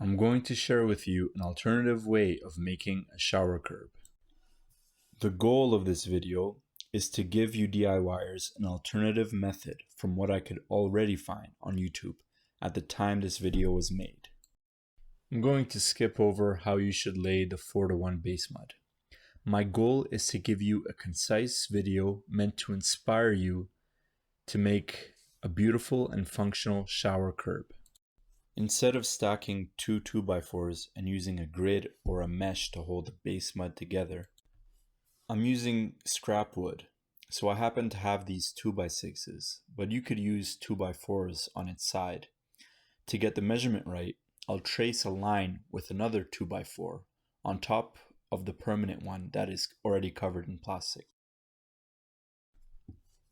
I'm going to share with you an alternative way of making a shower curb. The goal of this video is to give you DIYers an alternative method from what I could already find on YouTube at the time this video was made. I'm going to skip over how you should lay the 4:1 base mud. My goal is to give you a concise video meant to inspire you to make a beautiful and functional shower curb. Instead of stacking two 2x4s and using a grid or a mesh to hold the base mud together, I'm using scrap wood. So I happen to have these 2x6s, but you could use 2x4s on its side. To get the measurement right, I'll trace a line with another 2x4 on top of the permanent one that is already covered in plastic.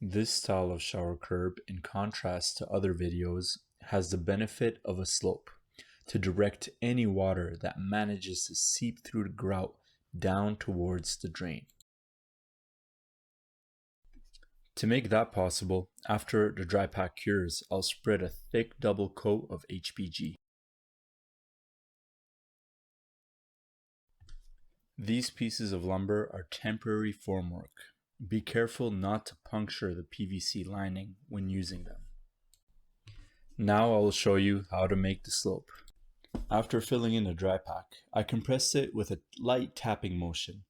This style of shower curb, in contrast to other videos, has the benefit of a slope to direct any water that manages to seep through the grout down towards the drain. To make that possible, after the dry pack cures, I'll spread a thick double coat of HPG. These pieces of lumber are temporary formwork. Be careful not to puncture the PVC lining when using them. Now I will show you how to make the slope. After filling in the dry pack, I compressed it with a light tapping motion.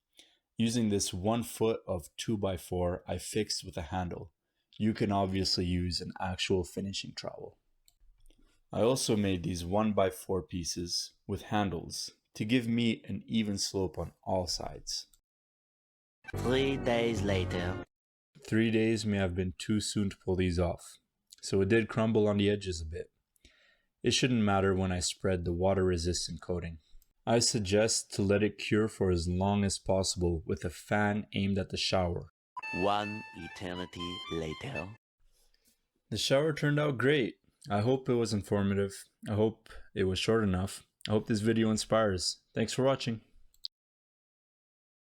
Using this 1 foot of 2x4 I fixed with a handle. You can obviously use an actual finishing trowel. I also made these 1x4 pieces with handles to give me an even slope on all sides. 3 days later. 3 days may have been too soon to pull these off, so it did crumble on the edges a bit. It shouldn't matter when I spread the water-resistant coating. I suggest to let it cure for as long as possible with a fan aimed at the shower. 1 eternity later. The shower turned out great. I hope it was informative. I hope it was short enough. I hope this video inspires. Thanks for watching.